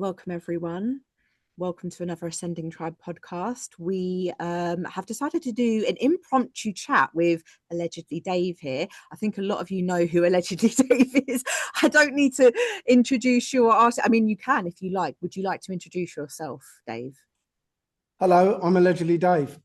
welcome everyone. Welcome to another Ascending Tribe podcast. We have decided to do an impromptu chat with allegedly Dave here. I think a lot of you know who allegedly Dave is. I don't need to introduce you or ask. I mean, you can if you like. Would you like to introduce yourself, Dave? Hello, I'm allegedly Dave.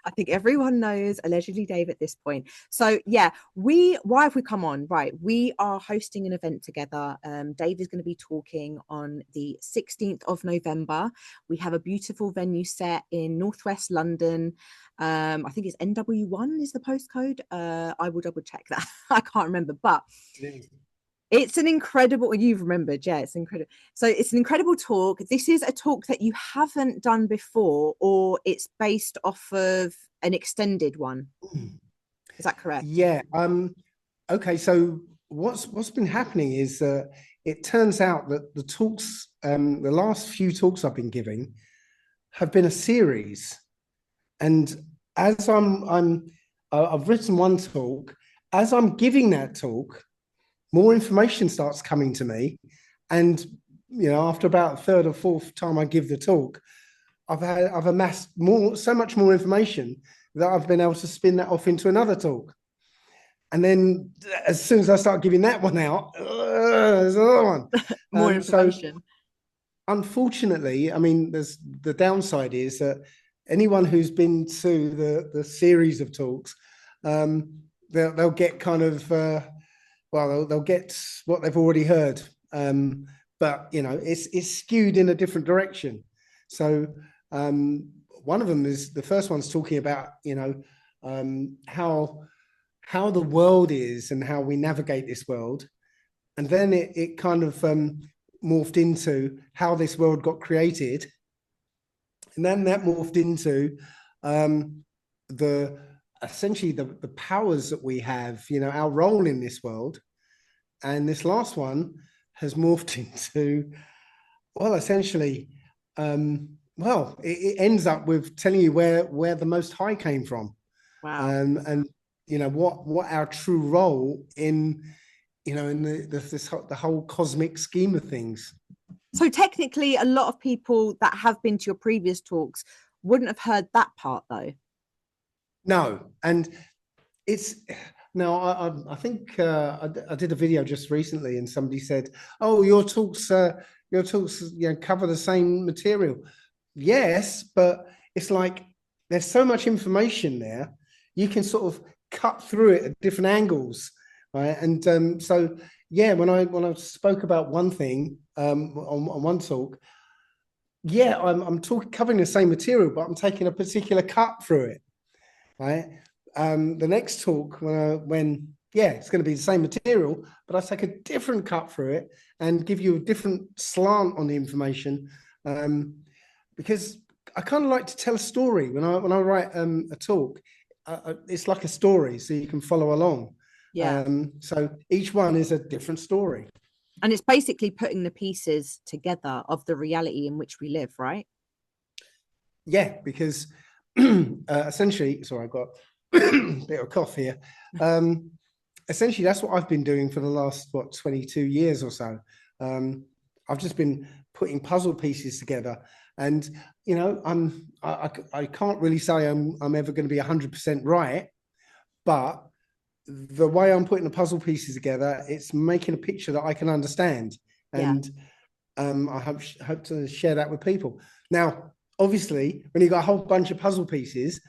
I think everyone knows allegedly Dave at this point. So yeah, why have we come on? Right, we are hosting an event together. Dave is going to be talking on the 16th of November. We have a beautiful venue set in northwest London. I think it's NW1 is the postcode. I will double check that. I can't remember, but it's an incredible, you've remembered, yeah, it's incredible. So it's an incredible talk. This is a talk that you haven't done before, or it's based off of an extended one. Is that correct? Yeah. Okay, so what's been happening is it turns out that the talks, the last few talks I've been giving have been a series. And as I've written one talk, as I'm giving that talk, more information starts coming to me. And, after about the third or fourth time I give the talk, I've amassed so much more information that I've been able to spin that off into another talk. And then as soon as I start giving that one out, there's another one. More information. So unfortunately, I mean, the downside is that anyone who's been to the series of talks, they'll get kind of, they'll get what they've already heard, but it's skewed in a different direction. So one of them is the first one's talking about how the world is and how we navigate this world, and then it kind of morphed into how this world got created, and then that morphed into essentially the powers that we have, our role in this world. And this last one has morphed into, essentially, it ends up with telling you where the Most High came from. Wow. And what our true role in the whole cosmic scheme of things. So technically, a lot of people that have been to your previous talks wouldn't have heard that part, though. No, and it's now. I think I did a video just recently, and somebody said, "Oh, your talks, cover the same material." Yes, but it's like there's so much information there, you can sort of cut through it at different angles, right? And so yeah, when I spoke about one thing on one talk, yeah, I'm covering the same material, but I'm taking a particular cut through it. Right. The next talk, it's going to be the same material, but I take a different cut through it and give you a different slant on the information, because I kind of like to tell a story when I write a talk. It's like a story, so you can follow along. Yeah. So each one is a different story, and it's basically putting the pieces together of the reality in which we live, right? Yeah, because essentially, sorry, I've got a bit of cough here. Essentially, that's what I've been doing for the last 22 years or so. I've just been putting puzzle pieces together, and I can't really say I'm ever going to be 100% right, but the way I'm putting the puzzle pieces together, it's making a picture that I can understand, and I hope to share that with people. Now, obviously, when you've got a whole bunch of puzzle pieces,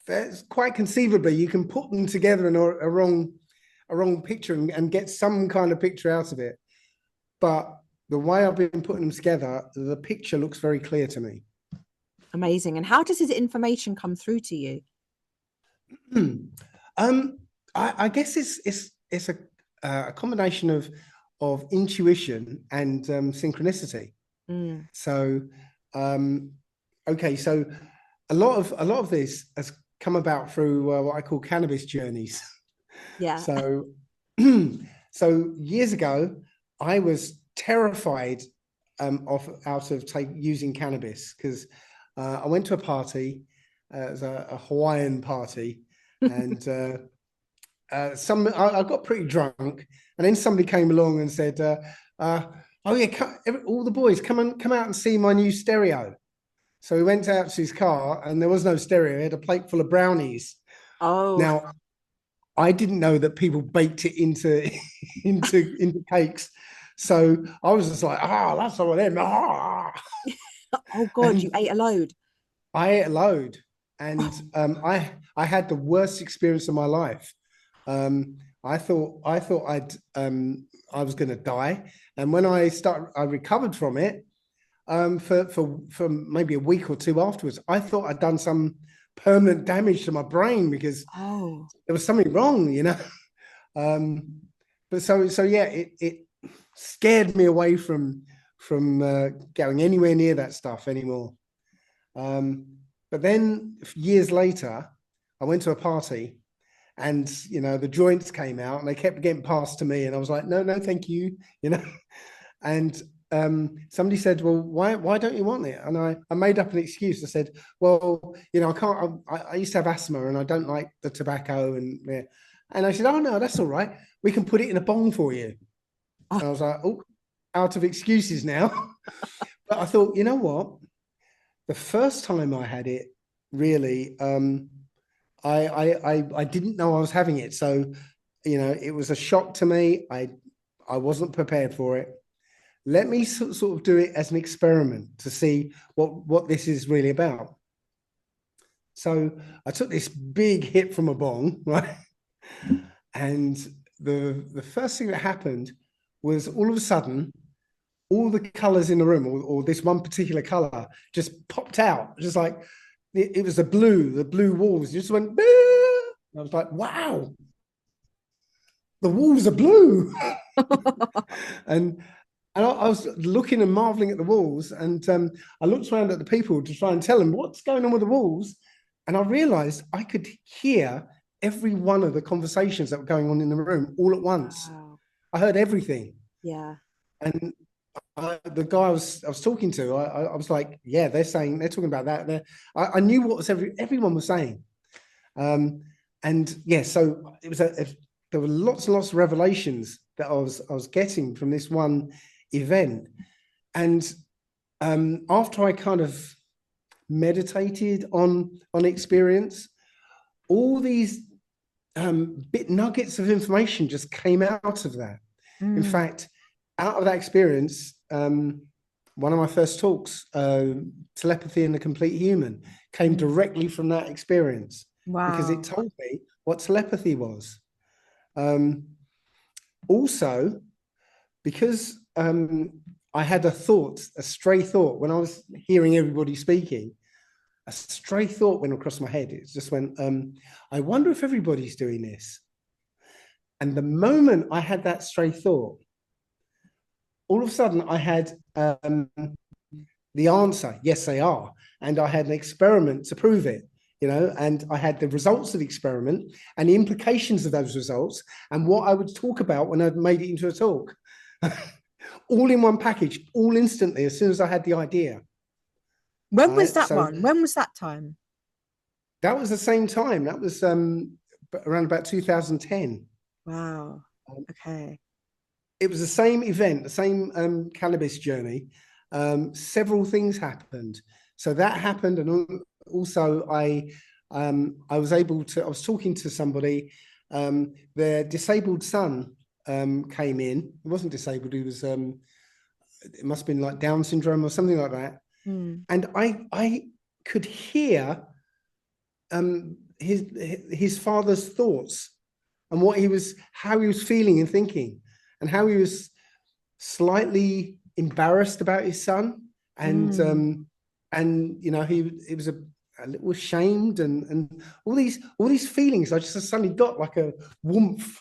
that's quite conceivably you can put them together in a wrong picture and get some kind of picture out of it. But the way I've been putting them together, the picture looks very clear to me. Amazing. And how does this information come through to you? I guess it's a combination of intuition and synchronicity. So okay, so a lot of this has come about through what I call cannabis journeys. Yeah. So years ago, I was terrified out of using cannabis because I went to a party. It was a Hawaiian party, and I got pretty drunk, and then somebody came along and said, "Oh yeah, all the boys come out and see my new stereo." So we went out to his car, and there was no stereo. He had a plate full of brownies. Oh, Now, I didn't know that people baked it into into cakes. So I was just like, that's all of them. oh God, you And ate a load. I ate a load, and I had the worst experience of my life. I thought I was going to die, and when I recovered from it. For maybe a week or two afterwards, I thought I'd done some permanent damage to my brain because Oh, there was something wrong. Um, but so yeah, it scared me away from going anywhere near that stuff anymore. But then years later, I went to a party, and the joints came out, and they kept getting passed to me, and I was like, no, no, thank you, and somebody said, well, why don't you want it? And I made up an excuse. I said, well, I can't. I used to have asthma, and I don't like the tobacco, and yeah. And I said, oh no, that's all right. We can put it in a bong for you. oh, And I was like, oh, out of excuses now. But I thought, you know what? The first time I had it, really, I didn't know I was having it. So, it was a shock to me. I wasn't prepared for it. Let me sort of do it as an experiment to see what this is really about. So I took this big hit from a bong, right? And the first thing that happened was all of a sudden, all the colors in the room, or this one particular color, just popped out. Just like it was the blue walls just went. I was like, wow, the walls are blue. and I was looking and marveling at the walls, and I looked around at the people to try and tell them what's going on with the walls, and I realized I could hear every one of the conversations that were going on in the room all at once. wow. I heard everything, Yeah. and the guy I was talking to, I was like, yeah, they're talking about that. I knew what was everyone was saying, and yeah, so it was there were lots and lots of revelations that I was getting from this one event. And after I kind of meditated on experience, all these bit nuggets of information just came out of that. In Mm, fact, out of that experience, one of my first talks, Telepathy in the Complete Human, came mm. directly from that experience because it Wow. told me what telepathy was. Also, because I had a stray thought when I was hearing everybody speaking, a stray thought went across my head. It just went, I wonder if everybody's doing this. And the moment I had that stray thought, all of a sudden I had the answer, yes, they are. And I had an experiment to prove it, and I had the results of the experiment and the implications of those results and what I would talk about when I'd made it into a talk. All in one package, all instantly, as soon as I had the idea. When was that So one? When was that time? that was the same time. That was around about 2010. Wow. Um, Okay. it was the same event, the same cannabis journey. Several things happened. So that happened, and also I was able to. I was talking to somebody. Their disabled son came in. He wasn't disabled. He was. It must have been like Down syndrome or something like that. Mm, And I could hear his father's thoughts and how he was feeling and thinking, and how he was slightly embarrassed about his son, and mm. he was a little ashamed, and all these feelings. I just suddenly got like a warmth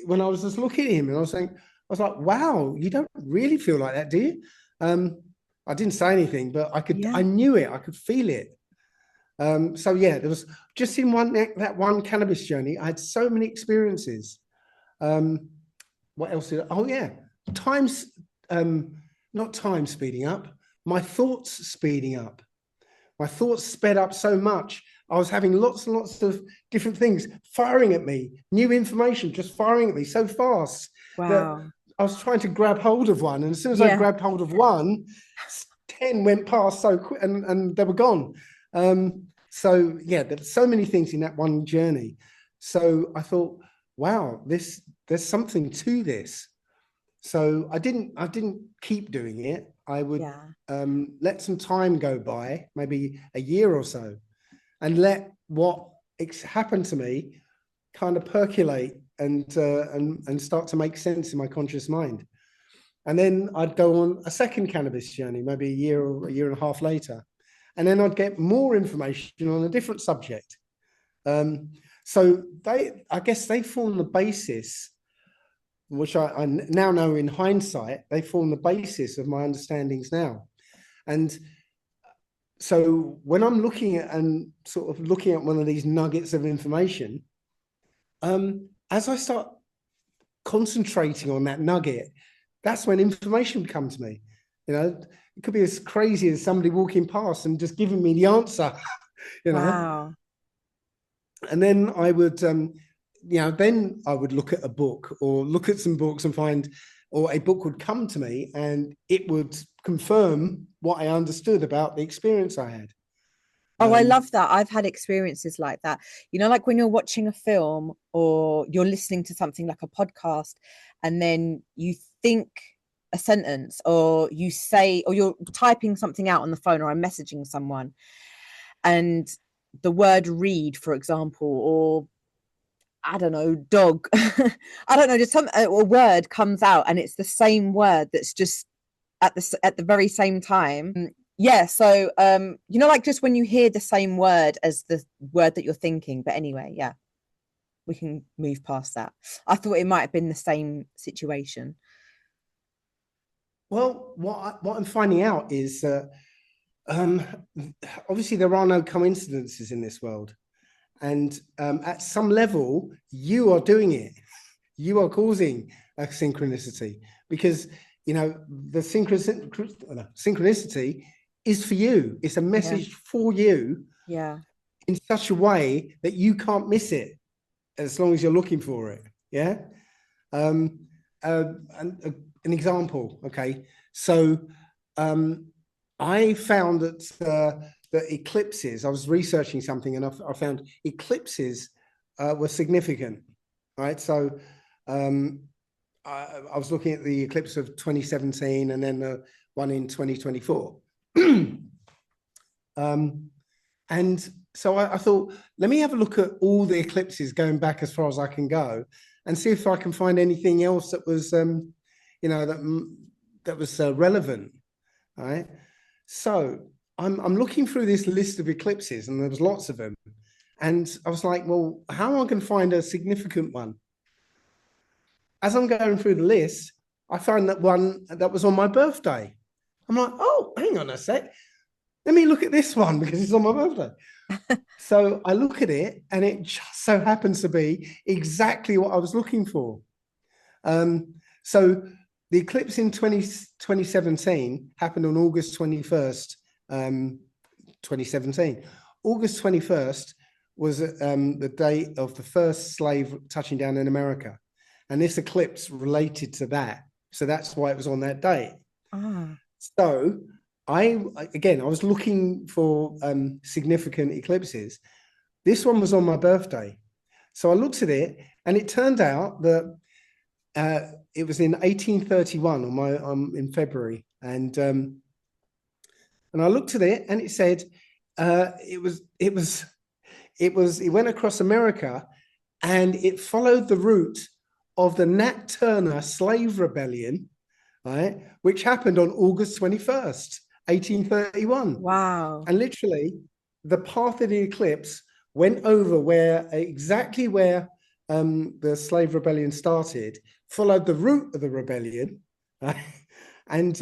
when I was just looking at him, and I was like, wow, you don't really feel like that, do you? I didn't say anything, but I Yeah. knew it, I could feel it. So yeah, there was just in that one cannabis journey, I had so many experiences. What else oh yeah, times, not time speeding up, my thoughts speeding up. My thoughts sped up so much. I was having lots and lots of different things firing at me, new information just firing at me so fast that Wow. I was trying to grab hold of one. And as soon as I Yeah. grabbed hold of one, 10 went past so quick and they were gone. So yeah, there's so many things in that one journey. So I thought, wow, there's something to this. So I didn't keep doing it. I would Yeah. let some time go by, maybe a year or so, and let what happened to me kind of percolate and start to make sense in my conscious mind. And then I'd go on a second cannabis journey, maybe a year or a year and a half later, and then I'd get more information on a different subject. So I guess they form the basis, which I now know in hindsight, they form the basis of my understandings now. And so when I'm looking at and sort of looking at one of these nuggets of information, as I start concentrating on that nugget, that's when information would come to me. You know, it could be as crazy as somebody walking past and just giving me the answer, you know. Wow. And then I would, then I would look at a book or look at some books and find, or a book would come to me and it would confirm what I understood about the experience I had. Oh, I love that. I've had experiences like that. You know, like when you're watching a film or you're listening to something like a podcast, and then you think a sentence, or you say, or you're typing something out on the phone, or I'm messaging someone, and the word read, for example, or I don't know, dog. I don't know, just a word comes out and it's the same word that's just at the very same time. Yeah, so you know, like just when you hear the same word as the word that you're thinking. But anyway, yeah, we can move past that. I thought it might have been the same situation. Well, what I'm finding out is that um, obviously there are no coincidences in this world, and at some level, you are doing it. You are causing a synchronicity because you know the synchronicity is for you. It's a Yeah. message for you Yeah. in such a way that you can't miss it as long as you're looking for it. Yeah. Um, and an example. Okay. So I found that eclipses. I was researching something, and I found eclipses were significant. Right. So I was looking at the eclipse of 2017, and then the one in 2024. And so I thought, let me have a look at all the eclipses going back as far as I can go, and see if I can find anything else that was, that was relevant. Right. So I'm looking through this list of eclipses, and there was lots of them, and I was like, well, how am I going to find a significant one? As I'm going through the list, I found that one that was on my birthday. I'm like, oh, hang on a sec. Let me look at this one because it's on my birthday. So I look at it, and it just so happens to be exactly what I was looking for. So the eclipse in 2017 happened on August 21st, 2017. August 21st was the date of the first slave touching down in America. And this eclipse related to that. So that's why it was on that date. Ah. So I was looking for significant eclipses. This one was on my birthday. So I looked at it, and it turned out that it was in 1831 on my in February, and I looked at it, and it said it went across America, and it followed the route of the Nat Turner slave rebellion, right, which happened on August 21st, 1831. Wow. And literally, the path of the eclipse went over exactly where the slave rebellion started, followed the route of the rebellion, right? And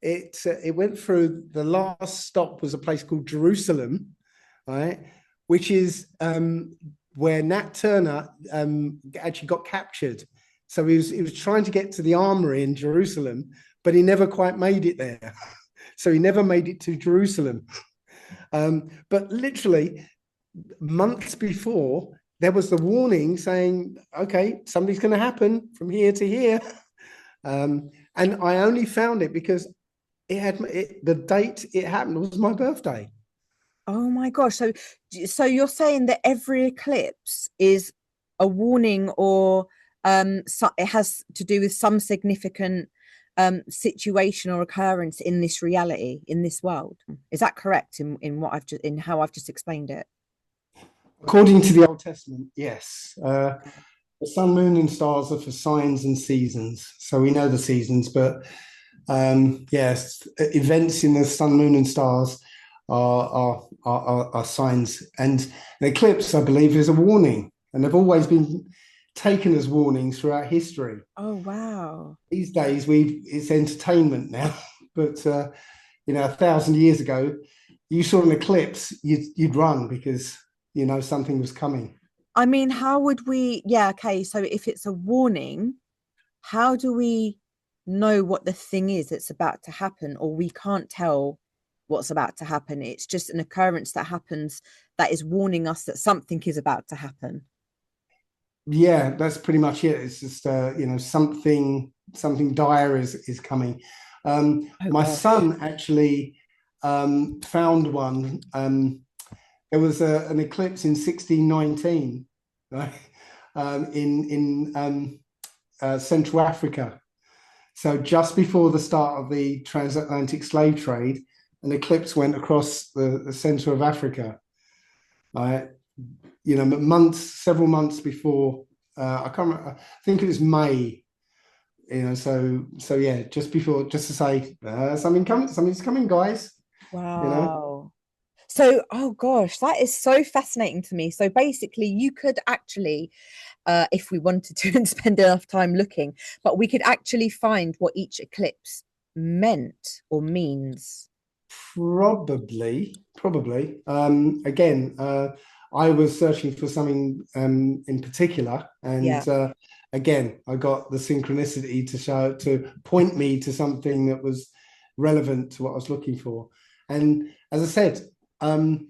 it went through. The last stop was a place called Jerusalem, right, which is where Nat Turner actually got captured. So he was trying to get to the armory in Jerusalem, but he never quite made it there. So he never made it to Jerusalem. But literally, months before, there was the warning saying, okay, something's going to happen from here to here. And I only found it because the date it happened was my birthday. Oh my gosh. So you're saying that every eclipse is a warning, or so it has to do with some significant situation or occurrence in this reality, in this world. Is that correct in what I've just in how I've just explained it? According to the Old Testament, yes. The sun, moon, and stars are for signs and seasons. So we know the seasons, but yes, events in the sun, moon, and stars are signs. And an eclipse, I believe, is a warning, and they've always been taken as warnings throughout history. Oh wow. These days, it's entertainment now, but 1,000 years ago, you saw an eclipse, you'd run because something was coming. I mean, how would we, yeah, okay, so if it's a warning, how do we know what the thing is that's about to happen, or we can't tell what's about to happen? It's just an occurrence that happens that is warning us that something is about to happen. Yeah, that's pretty much it. It's just something dire is coming. Oh My gosh. son actually found one. There was an eclipse in 1619, right? In Central Africa. So just before the start of the transatlantic slave trade, an eclipse went across the center of Africa. Right? Several months before. I can't remember. I think it was May. So yeah, just before, just to say something's coming, guys. You know. Wow. So, oh gosh, that is so fascinating to me. So basically, you could actually, if we wanted to and spend enough time looking, but we could actually find what each eclipse meant or means. Probably. Again, I was searching for something in particular, Yeah. and again, I got the synchronicity to point me to something that was relevant to what I was looking for. And as I said, um,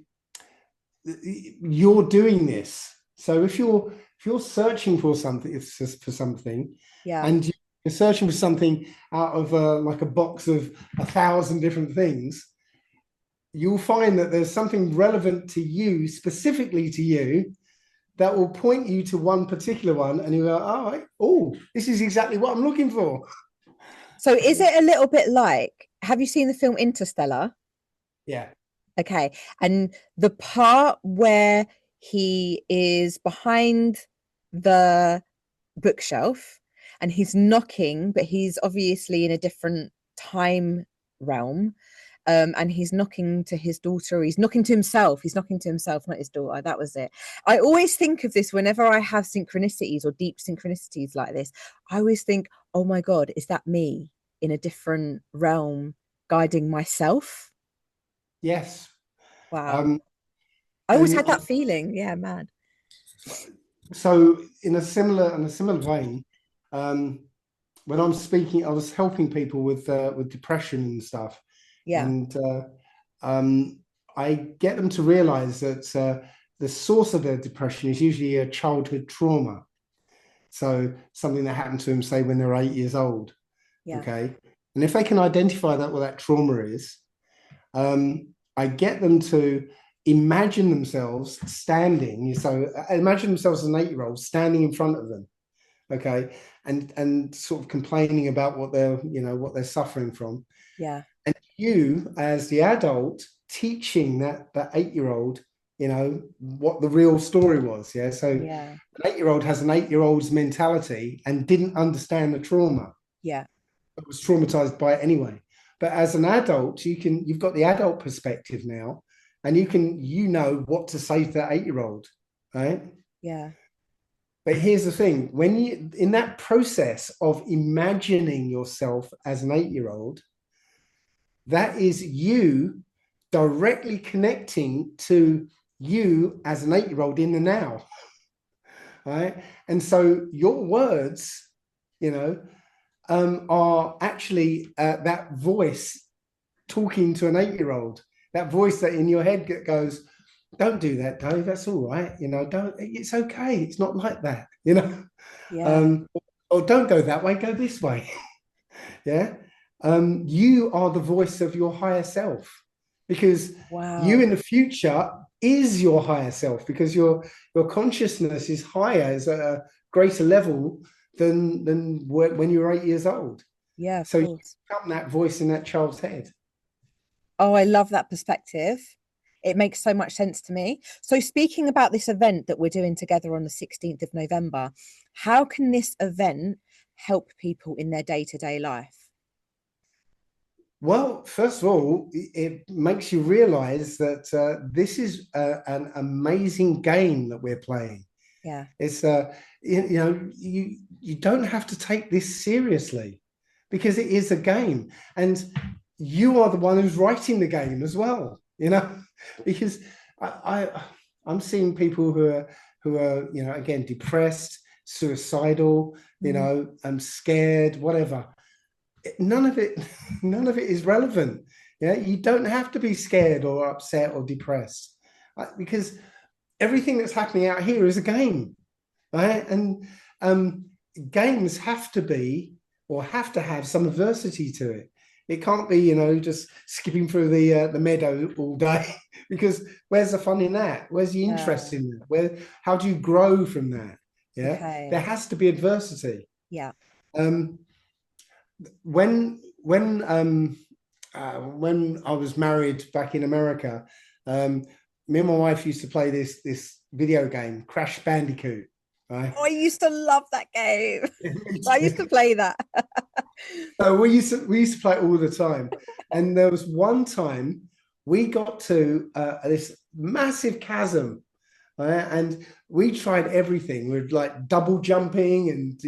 you're doing this. So if you're searching for something, Yeah. and you're searching for something out of like a box of 1,000 different things, you'll find that there's something relevant to you, specifically to you, that will point you to one particular one, and you go, "All right, oh, this is exactly what I'm looking for." So is it a little bit like, have you seen the film Interstellar? Yeah, Okay. And the part where he is behind the bookshelf and he's knocking, but he's obviously in a different time realm. And he's knocking to his daughter, he's knocking to himself, not his daughter. That was it. I always think of this whenever I have synchronicities or deep synchronicities like this. I always think, oh my God, is that me in a different realm guiding myself? yes, Wow. um, I always and had that feeling. Yeah, man. so in a similar vein, um, when I'm speaking, I was helping people with depression and stuff, Yeah, and I get them to realize that the source of their depression is usually a childhood trauma. So something that happened to them, say, when they're 8 years old. yeah, Okay. And if they can identify what that trauma is, I get them to imagine themselves standing. So imagine themselves as an 8-year-old standing in front of them. Okay. And sort of complaining about what they're suffering from. yeah, And you, as the adult, teaching that 8-year-old, what the real story was. Yeah. So an yeah, 8-year-old has an 8-year-old's mentality and didn't understand the trauma, yeah, but was traumatized by it anyway. But as an adult, you've got the adult perspective now, and you know what to say to that 8-year-old, right? yeah. But here's the thing: when you in that process of imagining yourself as an 8-year-old, that is you directly connecting to you as an 8-year-old in the now, right? And so your words, you know, are actually that voice talking to an 8-year-old, that voice that in your head goes, don't do that, Dave. That's all right. Don't, it's okay. It's not like that, Yeah. Um, or don't go that way, go this way. Yeah. You are the voice of your higher self because you Wow. in the future is your higher self because your consciousness is higher, is at a greater level than when you were 8 years old. Yeah, of So you course. become that voice in that child's head. Oh, I love that perspective. It makes so much sense to me. So, speaking about this event that we're doing together on the 16th of November, how can this event help people in their day-to-day life? Well, first of all, it makes you realize that this is an amazing game that we're playing. Yeah. It's you don't have to take this seriously because it is a game, and you are the one who's writing the game as well. Because I'm seeing people who are again depressed, suicidal, Mm. scared, whatever. None of it, none of it is relevant. Yeah, you don't have to be scared or upset or depressed because everything that's happening out here is a game, right? And um, games have to be or have to have some adversity to it. It can't be, just skipping through the meadow all day because where's the fun in that? Where's the interest Yeah. in that? How do you grow from that? Yeah, there Okay. has to be adversity. Yeah. Um, when I was married back in America, me and my wife used to play this video game, Crash Bandicoot, right? Oh, I used to love that game. I used to play that. So we used to play it all the time, and there was one time we got to this massive chasm, right? And we tried everything. We're like double jumping and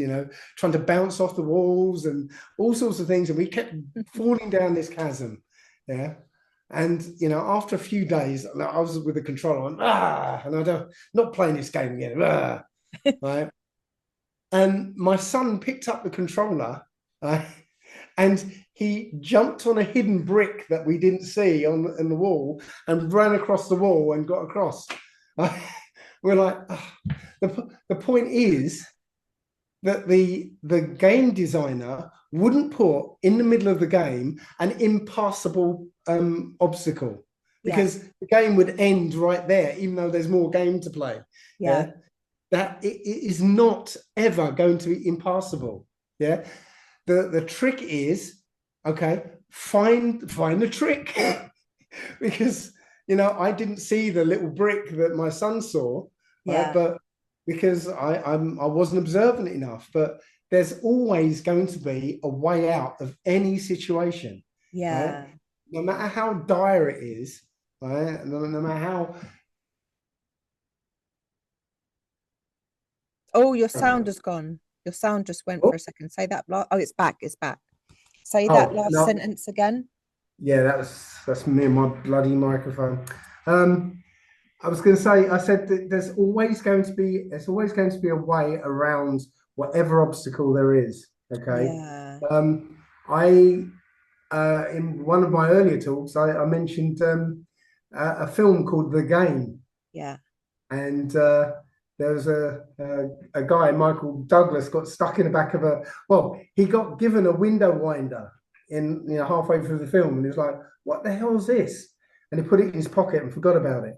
trying to bounce off the walls and all sorts of things, and we kept falling down this chasm, yeah. And after a few days, I was with the controller, and I don't not playing this game again, right? And my son picked up the controller, right? And he jumped on a hidden brick that we didn't see on the wall and ran across the wall and got across. We're like, oh. The point is that the game designer wouldn't put in the middle of the game an impassable obstacle Yeah. because the game would end right there, even though there's more game to play. Yeah. Yeah, that it is not ever going to be impassable. Yeah, the trick is okay. Find the trick because I didn't see the little brick that my son saw, right? Yeah. But because I wasn't observant enough. But there's always going to be a way out of any situation, right? Yeah. No matter how dire it is, right? No matter how. Oh, your sound has gone. Your sound just went Oh, for a second. Say that. Oh, it's back. It's back. Say that oh last no, sentence again. yeah, that's me and my bloody microphone. Um, I was going to say, I said that there's always going to be a way around whatever obstacle there is. Okay. Yeah. I in one of my earlier talks, I mentioned a film called The Game, Yeah. and there was a guy, Michael Douglas, got stuck in the back of he got given a window winder in halfway through the film, and he was like, "What the hell is this?" And he put it in his pocket and forgot about it.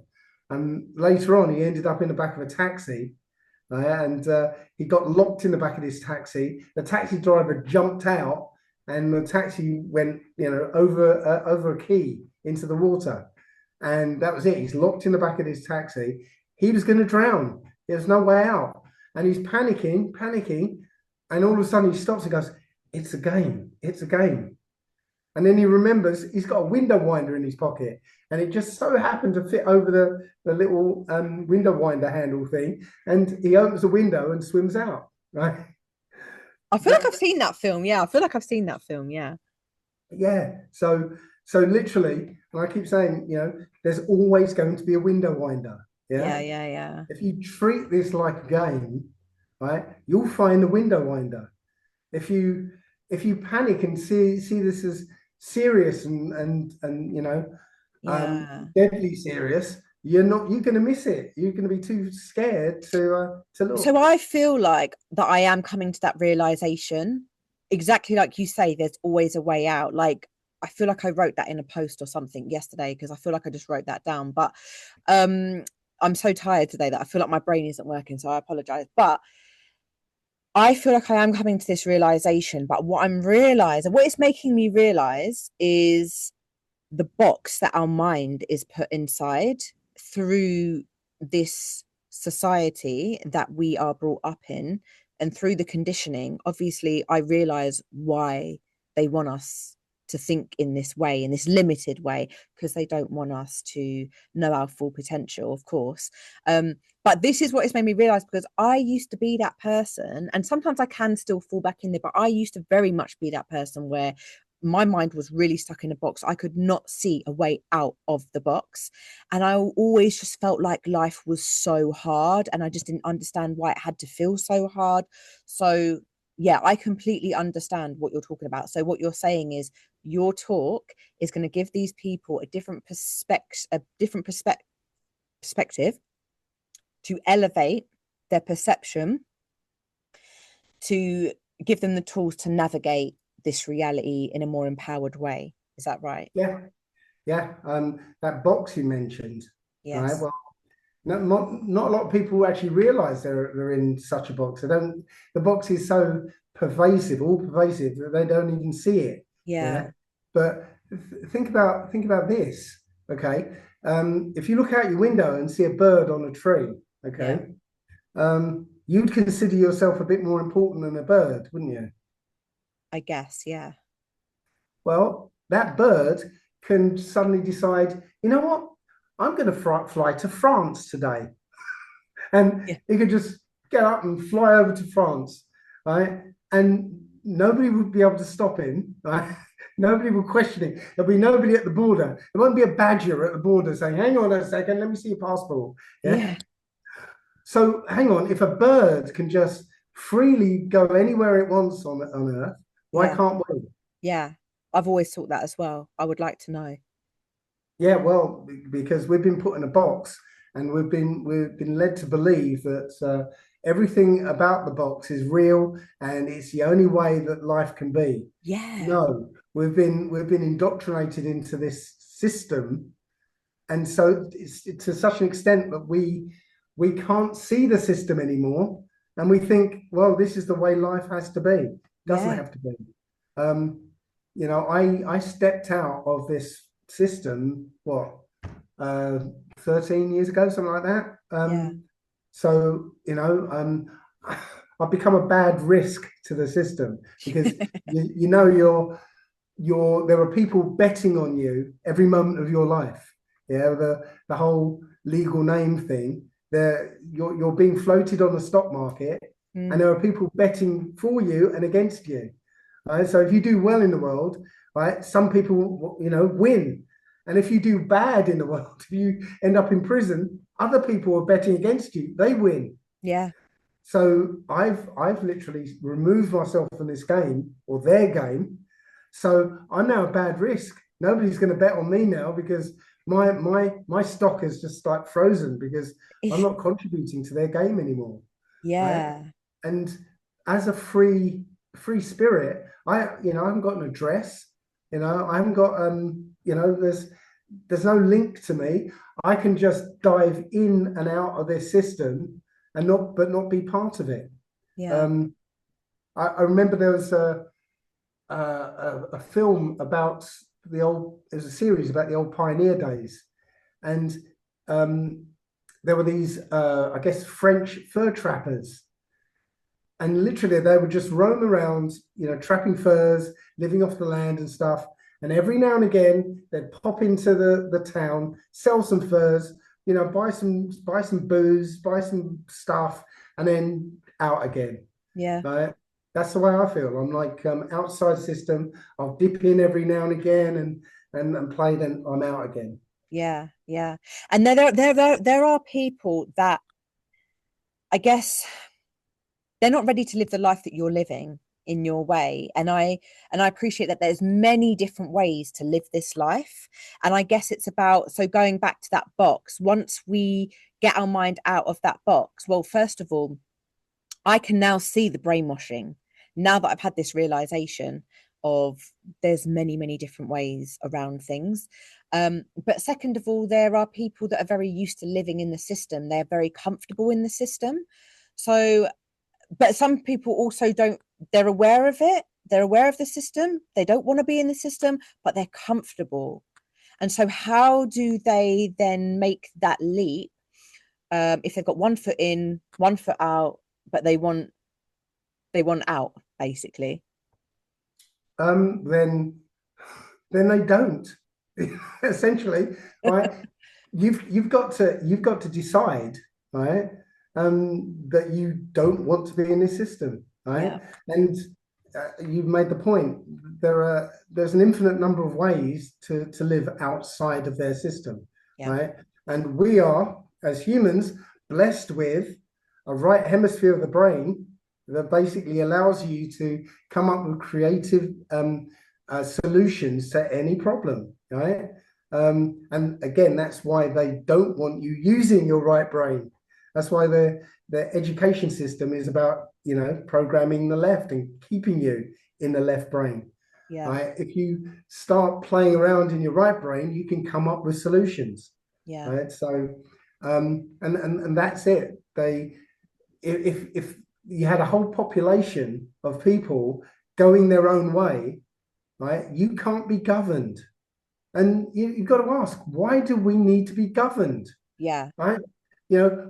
And later on, he ended up in the back of a taxi, and he got locked in the back of this taxi. The taxi driver jumped out, and the taxi went, over a quay into the water, and that was it. He's locked in the back of this taxi. He was going to drown. There's no way out, and he's panicking, and all of a sudden he stops and goes, "It's a game. It's a game." And then he remembers he's got a window winder in his pocket, and it just so happened to fit over the little window winder handle thing. And he opens the window and swims out. Right? I feel like That, I've seen that film. Yeah. I feel like I've seen that film. Yeah. yeah. So literally, and I keep saying, there's always going to be a window winder. Yeah. Yeah. Yeah. Yeah. If you treat this like a game, right, you'll find the window winder. If you panic and see this as serious and Yeah. deadly serious, you're going to miss it. You're going to be too scared to So look. I feel like that I am coming to that realization, exactly like you say, there's always a way out. Like I feel like I wrote that in a post or something yesterday because I feel like I just wrote that down. But um I'm so tired today that I feel like my brain isn't working, so I apologize. But I feel like I am coming to this realization. But what I'm realizing, what it's making me realize is the box that our mind is put inside through this society that we are brought up in and through the conditioning. Obviously I realize why they want us to think in this way, in this limited way, because they don't want us to know our full potential, of course. But this is what it's made me realize, because I used to be that person, and sometimes I can still fall back in there, but I used to very much be that person where my mind was really stuck in a box. I could not see a way out of the box. And I always just felt like life was so hard and I just didn't understand why it had to feel so hard. So, yeah, I completely understand what you're talking about. So, what you're saying is your talk is going to give these people a different perspective to elevate their perception, to give them the tools to navigate this reality in a more empowered way. Is that right? Yeah, yeah. That box you mentioned, right? Yes. Well, not a lot of people actually realize they're in such a box. They don't. The box is so pervasive, all pervasive, that they don't even see it. Yeah. Yeah. But think about this. Okay. If you look out your window and see a bird on a tree, Yeah. okay, you'd consider yourself a bit more important than a bird, wouldn't you? I guess. Yeah. Well, that bird can suddenly decide, you know what? I'm going to fly to France today. And Yeah. he could just get up and fly over to France, right? And nobody would be able to stop him, right? Nobody would question him. There'll be nobody at the border. There won't be a badger at the border saying, hang on a second, let me see your passport. Yeah. Yeah. So hang on, if a bird can just freely go anywhere it wants on Earth, why Yeah. can't we? Yeah. I've always thought that as well. I would like to know. Yeah, well, because we've been put in a box and we've been led to believe that everything about the box is real and it's the only way that life can be. Yeah. No, we've been indoctrinated into this system, and so it's to such an extent that we can't see the system anymore, and we think, well, this is the way life has to be. Doesn't Yeah. have to be. Um, I stepped out of this system, what, uh, 13 years ago, something like that. Yeah. So, I've become a bad risk to the system because there are people betting on you every moment of your life. Yeah, the whole legal name thing. You're being floated on the stock market, and Mm. there are people betting for you and against you. Right? So if you do well in the world, right, some people win, and if you do bad in the world, if you end up in prison, other people are betting against you. They win. Yeah. So I've literally removed myself from this game or their game. So I'm now a bad risk. Nobody's going to bet on me now because my stock is just like frozen because I'm not contributing to their game anymore. Right. Yeah. And as a free spirit, I haven't got an address. I haven't got there's no link to me. I can just dive in and out of this system and not be part of it. Yeah. Um, I remember there was a film about there's a series about the old pioneer days, and um, there were these I guess French fur trappers, and literally they would just roam around, trapping furs, living off the land and stuff. And every now and again, they'd pop into the town, sell some furs, buy some booze, buy some stuff, and then out again. Yeah. Right? That's the way I feel. I'm like outside system. I'll dip in every now and again and play. Then I'm out again. Yeah. Yeah. And there are people that I guess they're not ready to live the life that you're living. in your way. And I appreciate that there's many different ways to live this life. And I guess it's about, so going back to that box, once we get our mind out of that box, well, first of all, I can now see the brainwashing now that I've had this realization of there's many different ways around things. But second of all, there are people that are very used to living in the system. They're very comfortable in the system. So, but some people also don't, they're aware of it. They're aware of the system. They don't want to be in the system, but they're comfortable. And so how do they then make that leap if they've got one foot in, one foot out, but they want out, basically? Then they don't. Essentially, right? You've got to decide, right? That you don't want to be in this system, right? Yeah, And you've made the point. There's an infinite number of ways to live outside of their system, yeah, right? And we are, as humans, blessed with a right hemisphere of the brain that basically allows you to come up with creative solutions to any problem, right? And again, that's why they don't want you using your right brain. That's why the education system is about, programming the left and keeping you in the left brain, yeah, right? If you start playing around in your right brain, you can come up with solutions, yeah, right? So, and that's it. If you had a whole population of people going their own way, right? You can't be governed. And you've got to ask, why do we need to be governed? yeah, Right?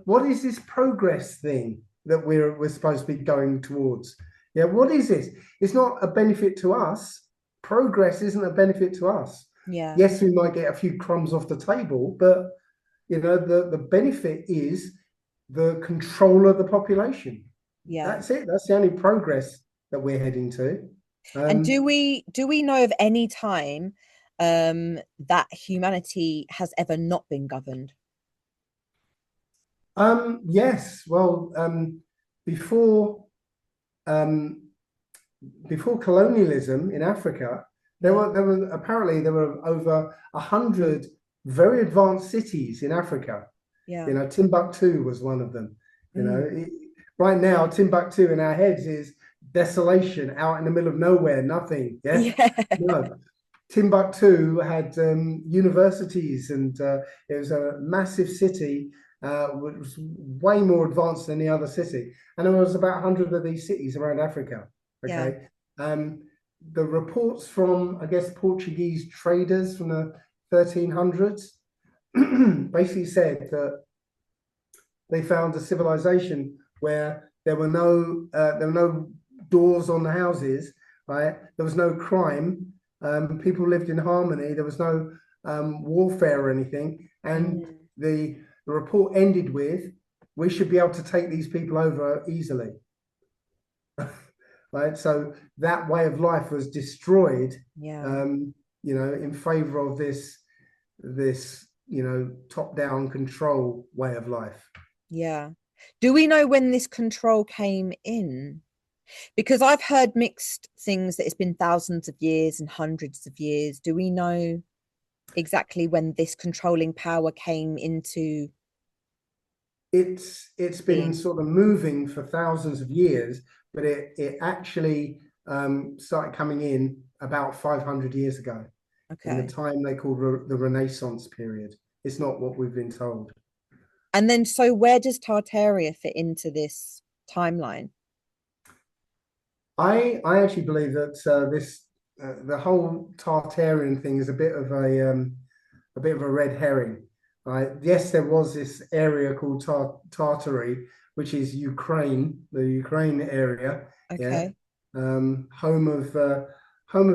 What is this progress thing that we're supposed to be going towards? Yeah, what is this? It's not a benefit to us. Progress isn't a benefit to us. yeah, Yes, we might get a few crumbs off the table, but the benefit is the control of the population. yeah. That's it. That's the only progress that we're heading to. And do Um, we know of any time that humanity has ever not been governed? yes. Well, before um, before colonialism in Africa, Yeah, there were over 100 very advanced cities in Africa. yeah, Timbuktu was one of them. You know, mm, it, right now Timbuktu in our heads is desolation, out in the middle of nowhere, nothing. Yeah, yeah, no. Timbuktu had universities, and it was a massive city, which was way more advanced than any other city. And there was about 100 of these cities around Africa. yeah, Okay. Um, the reports from, I guess, Portuguese traders from the 1300s basically said that they found a civilization where there were no doors on the houses, right? There was no crime. People lived in harmony. There was no warfare or anything. And mm, the report ended with, "We should be able to take these people over easily." Right? So that way of life was destroyed, yeah, in favor of this top-down control way of life. yeah. Do we know when this control came in? Because I've heard mixed things that it's been thousands of years and hundreds of years. Do we know exactly when this controlling power came into It's been being? sort of moving for thousands of years, but it actually started coming in about 500 years ago, in the Okay. time they call the Renaissance period. It's not what we've been told. And then, so where does Tartaria fit into this timeline? I actually believe that the whole Tartarian thing is a bit of a red herring. Right? Yes, there was this area called Tartary, which is Ukraine, the Ukraine area. Yeah, Okay. home of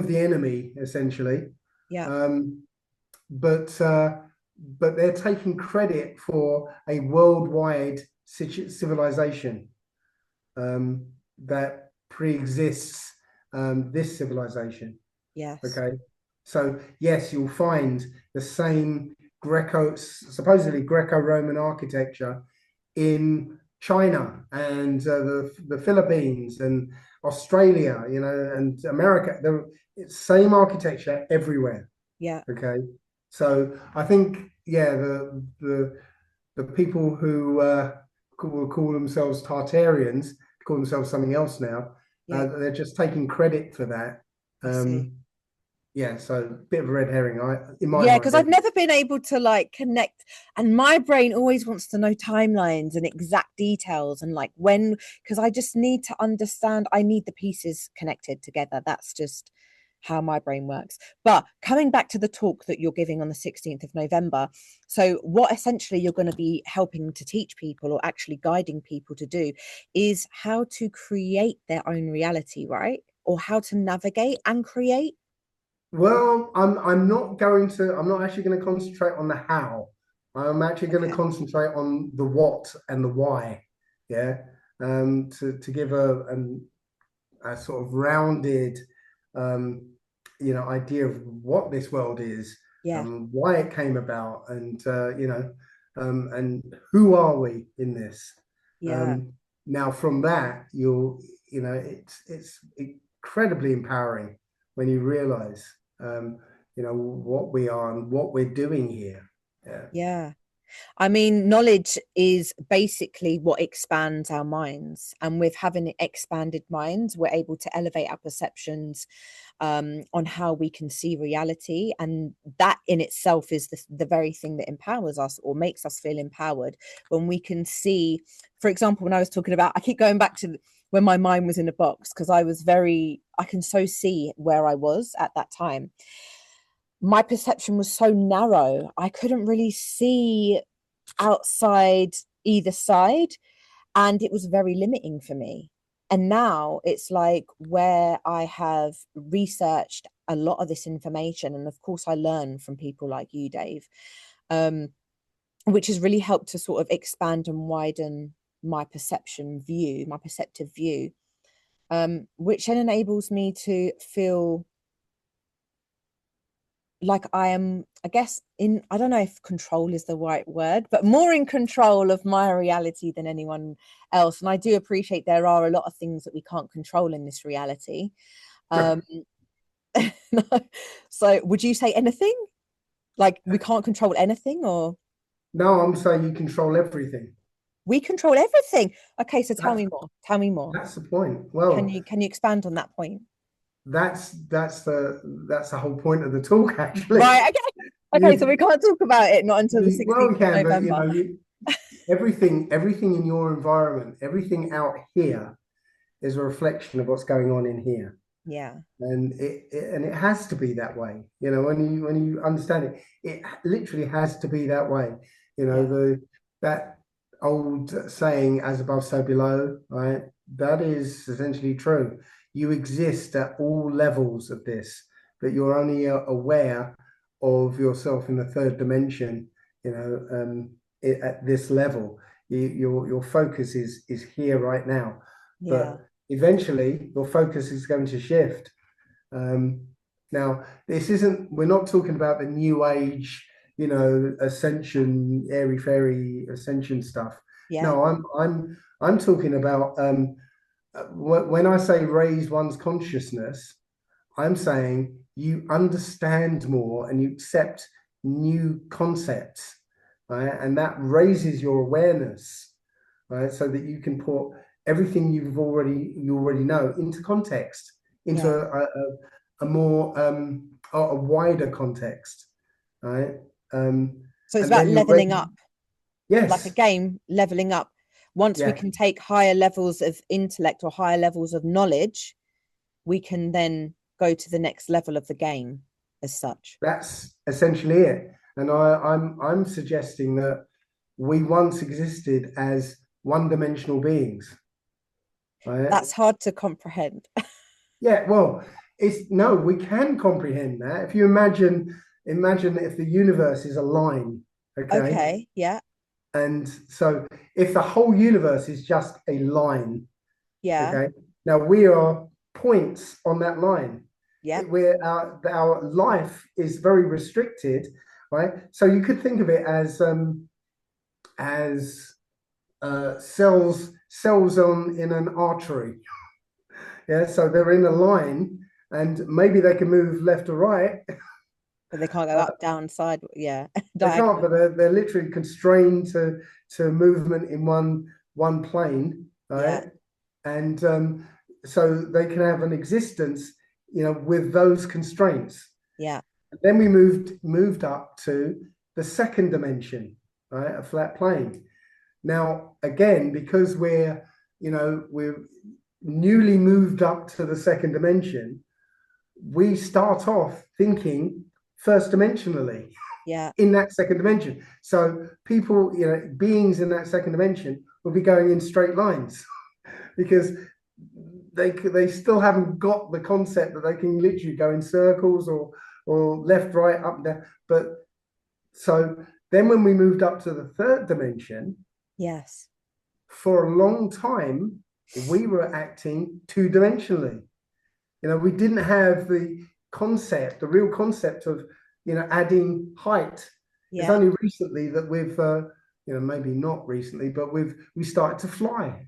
the enemy, essentially. Yeah. Um, but they're taking credit for a worldwide civilization that pre-exists this civilization. Yes. Okay, so yes, you'll find the same supposedly Greco-Roman architecture in China and the Philippines and Australia, you know, and America. It's same architecture everywhere. Yeah. Okay, so I think yeah, the people who will call themselves Tartarians call themselves something else now. Yeah. They're just taking credit for that. I see. Yeah, so bit of a red herring, in my Yeah, mind. because I've never been able to like connect, and my brain always wants to know timelines and exact details and like when, because I just need to understand, I need the pieces connected together. That's just how my brain works. But coming back to the talk that you're giving on the 16th of November, so what essentially you're going to be helping to teach people or actually guiding people to do is how to create their own reality, right? Or how to navigate and create. Well, I'm not actually going to concentrate on the how. I'm actually going to Okay. concentrate on the what and the why. Yeah. To give a sort of rounded idea of what this world is, Yeah. why it came about, and and who are we in this. Yeah. um, Now from that it's incredibly empowering when you realize what we are and what we're doing here. Yeah. Yeah. I mean, knowledge is basically what expands our minds. And with having expanded minds, we're able to elevate our perceptions on how we can see reality. And that in itself is the very thing that empowers us or makes us feel empowered when we can see, for example, when I was talking about, I keep going back to when my mind was in a box because I can so see where I was at that time. My perception was so narrow. I couldn't really see outside either side, and it was very limiting for me. And now it's like where I have researched a lot of this information, and of course I learn from people like you, Dave, um, which has really helped to sort of expand and widen my perceptive view, which then enables me to feel like I am, I guess, I don't know if control is the right word, but more in control of my reality than anyone else. And I do appreciate there are a lot of things that we can't control in this reality. Um, Sure. so would you say anything? Like we can't control anything, or No, I'm saying you control everything. we control everything? Okay, so tell That's me more. Tell me more. that's the point. Well, Can you expand on that point? that's the whole point of the talk, actually. Right, okay. Okay, so we You, can't talk about it not until the well, 16th we of can, but November. everything in your environment, everything out here is a reflection of what's going on in here. Yeah, And it has to be that way. When you understand it, it literally has to be that way. yeah, The that old saying, as above, so below, right? That is essentially true. You exist at all levels of this, but you're only aware of yourself in the third dimension, at this level. Your focus is here right now. yeah, But eventually your focus is going to shift. um, Now, we're not talking about the new age, ascension, airy fairy ascension stuff. yeah. No, I'm talking about when I say raise one's consciousness, I'm saying you understand more and you accept new concepts, right? And that raises your awareness, right? So that you can put everything you already know into context, into Yeah. a more a wider context, right? So it's And about then you're leveling ready. up, like a Yes, game, leveling up. Once we yeah, can take higher levels of intellect or higher levels of knowledge, we can then go to the next level of the game as such. that's essentially it. And I'm suggesting that we once existed as one-dimensional beings, right? That's hard to comprehend. Yeah, well, it's no, we can comprehend that. If you imagine if the universe is a line, okay? Okay. Yeah. And so if the whole universe is just a line, Yeah. okay? Now we are points on that line. Yeah. Our life is very restricted, right? So you could think of it as cells on in an artery. Yeah, so they're in a line, and maybe they can move left or right. But they can't go Uh, up, down, side. Yeah, they can't, diagonal. but they're literally constrained to movement in one plane, Yeah, right? And so they can have an existence, with those constraints. yeah, Then we moved up to the second dimension, right? A flat plane. Now, again, because we're newly moved up to the second dimension, we start off thinking first dimensionally yeah, in that second dimension. So people, beings in that second dimension will be going in straight lines because they still haven't got the concept that they can literally go in circles or left, right, up, and down. But so then when we moved up to the third dimension, yes, for a long time, we were acting two-dimensionally. We didn't have the real concept of, adding height. It's yeah, only recently that maybe not recently, but we started to fly.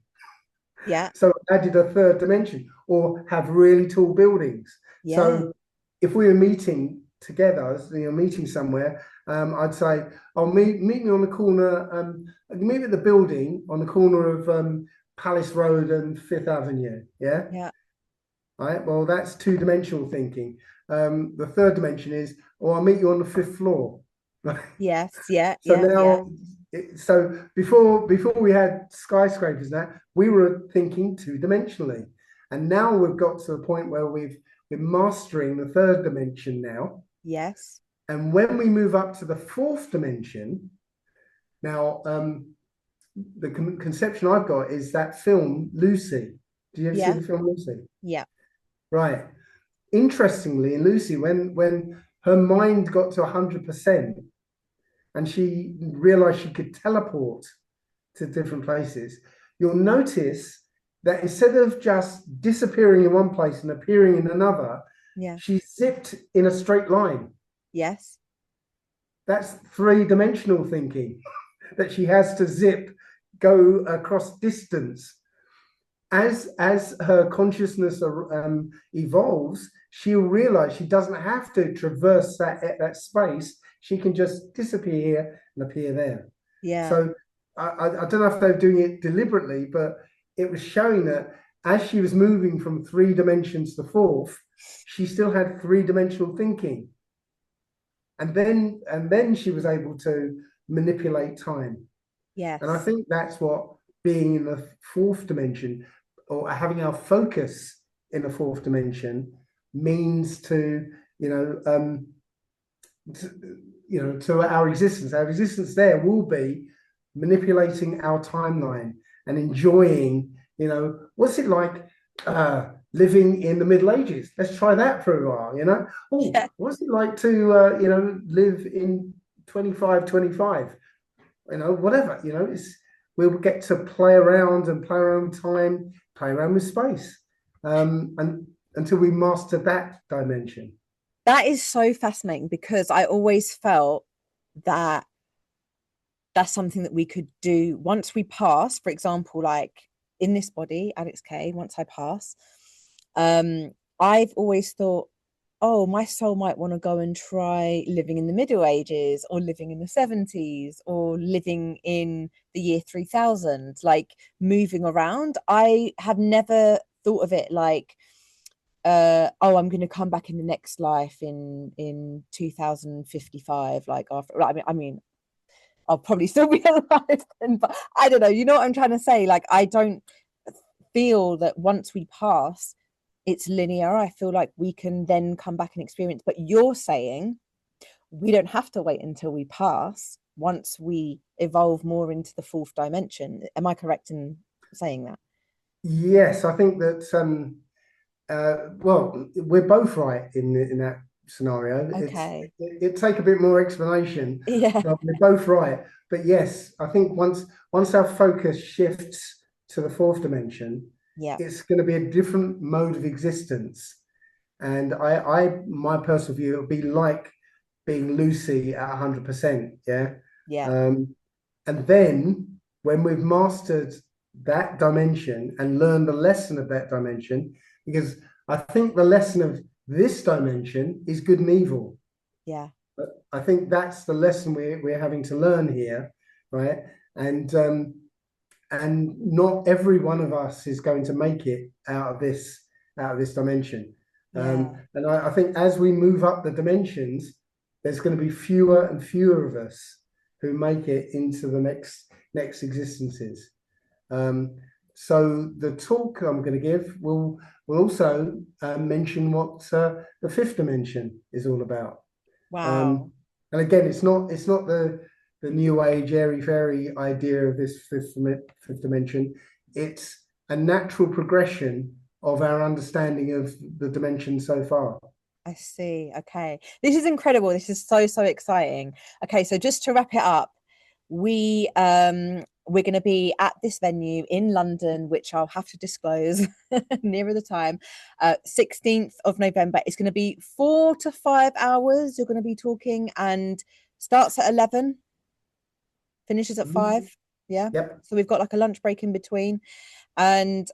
yeah, So added a third dimension or have really tall buildings. yeah, So if we were meeting together, meeting somewhere, I'd say, "I'll meet me on the corner. Meet at the building on the corner of Palace Road and Fifth Avenue." Yeah, yeah. right. Well, that's two-dimensional thinking. The third dimension is, "I'll meet you on the fifth floor." Yes, yeah, So yeah, yeah, now, so before we had skyscrapers, that we were thinking two-dimensionally, and now we've got to the point where we're mastering the third dimension now. yes, And when we move up to the fourth dimension, now the conception I've got is that film Lucy. Do you ever see yeah, the film Lucy? yeah, Right. Interestingly, in Lucy, when her mind got to 100% and she realized she could teleport to different places, you'll notice that instead of just disappearing in one place and appearing in another, yeah, she zipped in a straight line. yes, That's three-dimensional thinking, that she has to go across distance. As her consciousness evolves, she'll realize she doesn't have to traverse that space. She can just disappear here and appear there. yeah, So I don't know if they're doing it deliberately, but it was showing that as she was moving from three dimensions to fourth, she still had three-dimensional thinking. And then she was able to manipulate time. And I yes, think that's what being in the fourth dimension or having our focus in the fourth dimension means to, to our existence. Our existence there will be manipulating our timeline and enjoying, what's it like living in the Middle Ages? Let's try that for a while. Oh, yeah, what's it like to, live in 2525? Whatever, we'll get to play around with time, play around with space, and until we master that dimension. that is so fascinating because I always felt that that's something that we could do once we pass, for example, like in this body, Alex K, once I pass, um, I've always thought, oh, my soul might want to go and try living in the Middle Ages or living in the 70s or living in the year 3000, like moving around. I have never thought of it like, oh, I'm going to come back in the next life in 2055, like after, I mean, I'll probably still be alive then, but I don't know. You know what I'm trying to say? Like, I don't feel that once we pass, it's linear. I feel like we can then come back and experience. But you're saying we don't have to wait until we pass once we evolve more into the fourth dimension. Am I correct in saying that? Yes, I think that well, we're both right in that scenario. Okay. It take a bit more explanation, Yeah. but we're both right. But yes, I think once our focus shifts to the fourth dimension, Yeah. it's going to be a different mode of existence. And my personal view, it'll be like being Lucy at 100%. Yeah. Yeah. Um, and then when we've mastered that dimension and learned the lesson of that dimension, because I think the lesson of this dimension is good and evil. Yeah. I think that's the lesson we're having to learn here, right? And not every one of us is going to make it out of this dimension. Yeah. And I think as we move up the dimensions, there's going to be fewer and fewer of us who make it into the next existences. So the talk I'm going to give will also mention what the fifth dimension is all about. Wow. And again, it's not the new age airy fairy idea of this fifth dimension. It's a natural progression of our understanding of the dimension so far. I see. Okay. This is incredible. This is so, so exciting. Okay, so just to wrap it up, we're going to be at this venue in London, which I'll have to disclose nearer the time. 16th of November. It's going to be 4 to 5 hours. You're going to be talking, and starts at 11, finishes at 5. Yeah. Yep. So we've got like a lunch break in between. And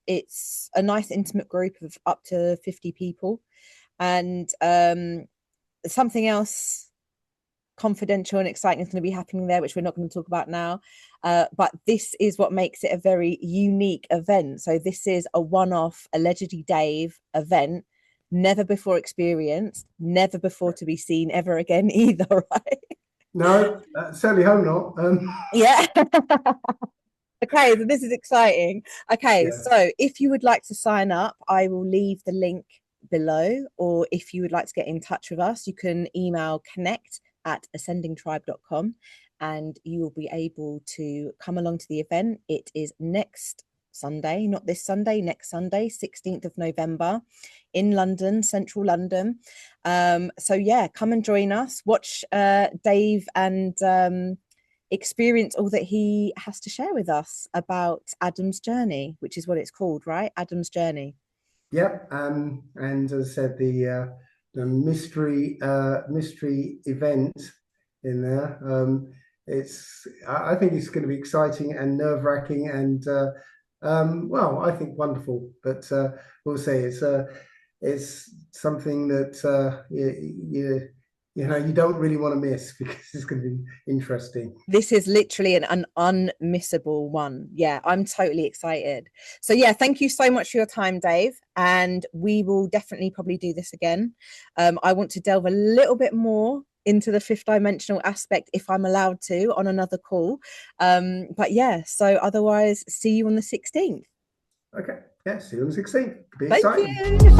it's a nice intimate group of up to 50 people. And something else confidential and exciting is going to be happening there, which we're not going to talk about now. But this is what makes it a very unique event. So this is a one-off, allegedly Dave event, never before experienced, never before to be seen ever again either, right? No, certainly hope not. Yeah. Okay, so this is exciting. Okay, Yeah. so if you would like to sign up, I will leave the link below, or if you would like to get in touch with us, you can email connect@ascendingtribe.com and you will be able to come along to the event. It is next Sunday, not this Sunday, next Sunday, 16th of November in London, central London. So yeah, come and join us, watch Dave and experience all that he has to share with us about Adam's journey, which is what it's called, right? Adam's journey. Yep. And as I said, the mystery event in there. I think it's going to be exciting and nerve-wracking and well, I think wonderful. But we'll say it's something that you don't really want to miss because it's going to be interesting. This is literally an unmissable one. Yeah, I'm totally excited. So yeah, thank you so much for your time, Dave. And we will definitely probably do this again. I want to delve a little bit more into the fifth dimensional aspect if I'm allowed to on another call. But yeah, so otherwise, see you on the 16th. Okay. Yeah, see you on the 16th. Be Thank exciting. you.